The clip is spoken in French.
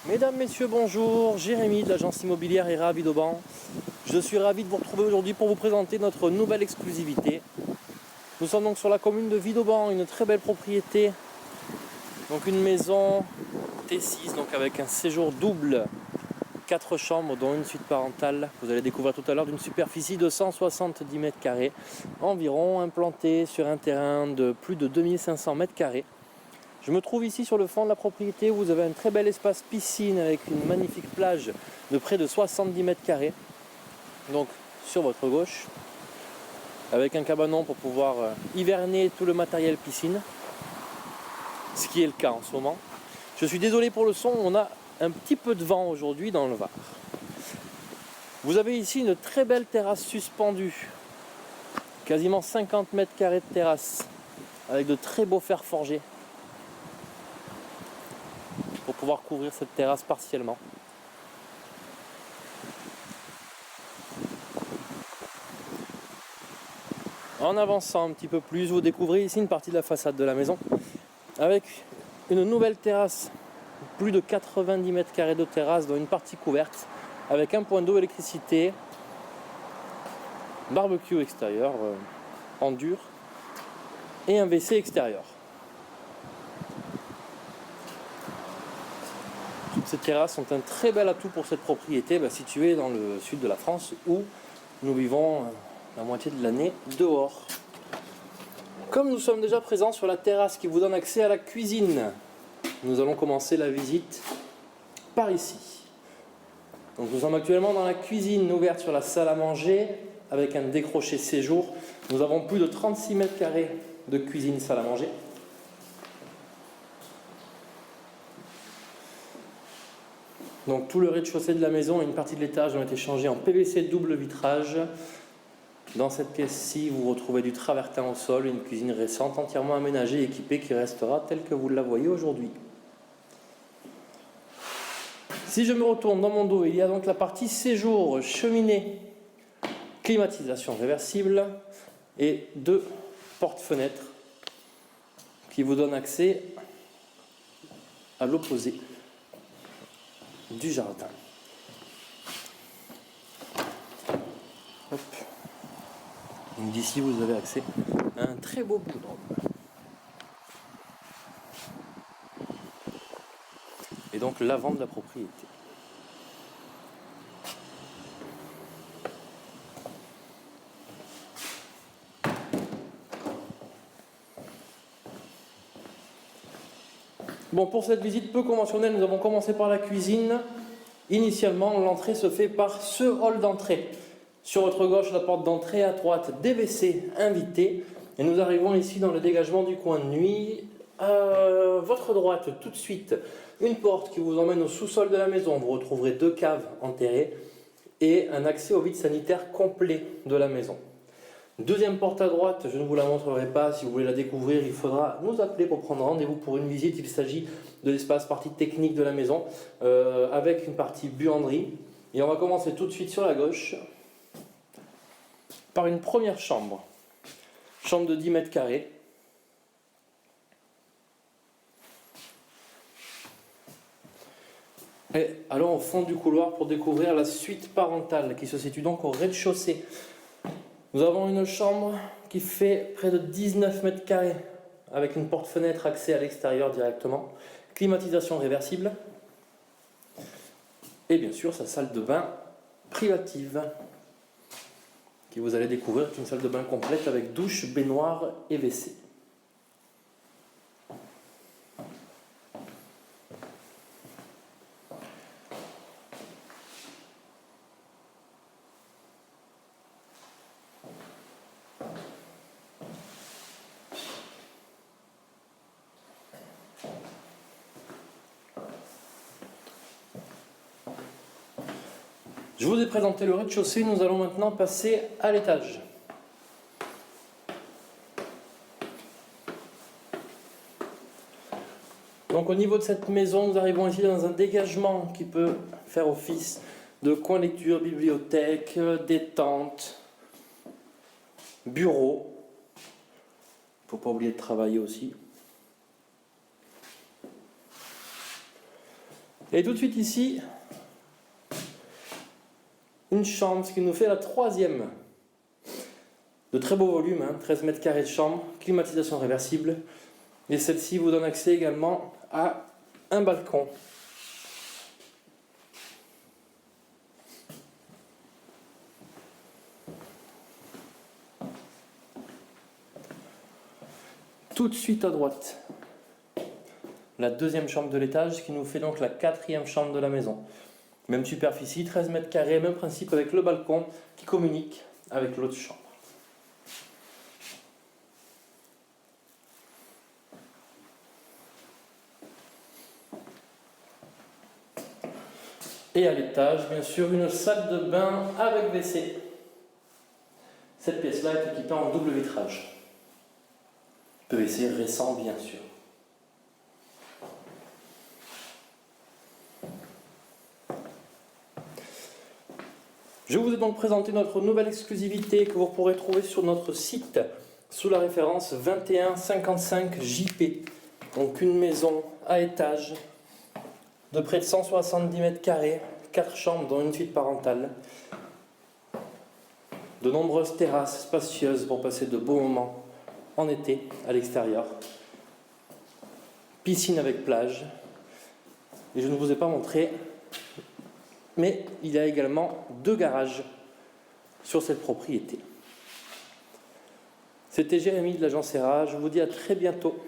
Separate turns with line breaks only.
Mesdames, Messieurs, bonjour, Jérémy de l'agence immobilière ERA à Villeauban. Je suis ravi de vous retrouver aujourd'hui pour vous présenter notre nouvelle exclusivité. Nous sommes donc sur la commune de Villeauban, une très belle propriété. Donc une maison T6, donc avec un séjour double, 4 chambres dont une suite parentale. Vous allez découvrir tout à l'heure d'une superficie de 170 mètres carrés environ, implantée sur un terrain de plus de 2500 mètres carrés. Je me trouve ici sur le fond de la propriété où vous avez un très bel espace piscine avec une magnifique plage de près de 70 mètres carrés. Donc sur votre gauche, avec un cabanon pour pouvoir hiverner tout le matériel piscine, ce qui est le cas en ce moment. Je suis désolé pour le son, on a un petit peu de vent aujourd'hui dans le Var. Vous avez ici une très belle terrasse suspendue, quasiment 50 mètres carrés de terrasse, avec de très beaux fers forgés, pour pouvoir couvrir cette terrasse partiellement. En avançant un petit peu plus, vous découvrez ici une partie de la façade de la maison avec une nouvelle terrasse, plus de 90 mètres carrés de terrasse dont une partie couverte avec un point d'eau, électricité, barbecue extérieur en dur et un WC extérieur. Toutes ces terrasses sont un très bel atout pour cette propriété située dans le sud de la France où nous vivons la moitié de l'année dehors. Comme nous sommes déjà présents sur la terrasse qui vous donne accès à la cuisine, nous allons commencer la visite par ici. Donc nous sommes actuellement dans la cuisine ouverte sur la salle à manger avec un décroché séjour. Nous avons plus de 36 mètres carrés de cuisine salle à manger. Donc tout le rez-de-chaussée de la maison et une partie de l'étage ont été changés en PVC double vitrage. Dans cette pièce-ci, vous retrouvez du travertin au sol, une cuisine récente entièrement aménagée et équipée qui restera telle que vous la voyez aujourd'hui. Si je me retourne dans mon dos, il y a donc la partie séjour, cheminée, climatisation réversible et 2 portes-fenêtres qui vous donnent accès à l'opposé du jardin. Hop. Donc d'ici vous avez accès à un très beau boudron. Et donc l'avant de la propriété. Bon, pour cette visite peu conventionnelle, nous avons commencé par la cuisine. Initialement, l'entrée se fait par ce hall d'entrée. Sur votre gauche, la porte d'entrée, à droite, des WC invités. Et nous arrivons ici dans le dégagement du coin de nuit. À votre droite, tout de suite, une porte qui vous emmène au sous-sol de la maison. Vous retrouverez 2 caves enterrées et un accès au vide sanitaire complet de la maison. Deuxième porte à droite, je ne vous la montrerai pas, si vous voulez la découvrir, il faudra nous appeler pour prendre rendez-vous pour une visite. Il s'agit de l'espace partie technique de la maison, avec une partie buanderie. Et on va commencer tout de suite sur la gauche, par une première chambre. Chambre de 10 mètres carrés. Et allons au fond du couloir pour découvrir la suite parentale qui se situe donc au rez-de-chaussée. Nous avons une chambre qui fait près de 19 mètres carrés avec une porte-fenêtre accès à l'extérieur directement, climatisation réversible et bien sûr sa salle de bain privative qui vous allez découvrir est une salle de bain complète avec douche, baignoire et WC. Je vous ai présenté le rez-de-chaussée, nous allons maintenant passer à l'étage. Donc au niveau de cette maison, nous arrivons ici dans un dégagement qui peut faire office de coin lecture, bibliothèque, détente, bureau. Il ne faut pas oublier de travailler aussi. Et tout de suite ici, une chambre, ce qui nous fait la troisième. De très beau volume, 13 mètres carrés de chambre, climatisation réversible. Et celle-ci vous donne accès également à un balcon. Tout de suite à droite, la deuxième chambre de l'étage, ce qui nous fait donc la quatrième chambre de la maison. Même superficie, 13 mètres carrés, même principe avec le balcon qui communique avec l'autre chambre. Et à l'étage, bien sûr, une salle de bain avec WC. Cette pièce-là est équipée en double vitrage. PVC récent, bien sûr. Je vous ai donc présenté notre nouvelle exclusivité que vous pourrez trouver sur notre site sous la référence 2155 JP. Donc une maison à étage de près de 170 mètres carrés, 4 chambres dont une suite parentale, de nombreuses terrasses spacieuses pour passer de beaux moments en été à l'extérieur, piscine avec plage, et je ne vous ai pas montré, mais il y a également 2 garages sur cette propriété. C'était Jérémy de l'agence ERA, je vous dis à très bientôt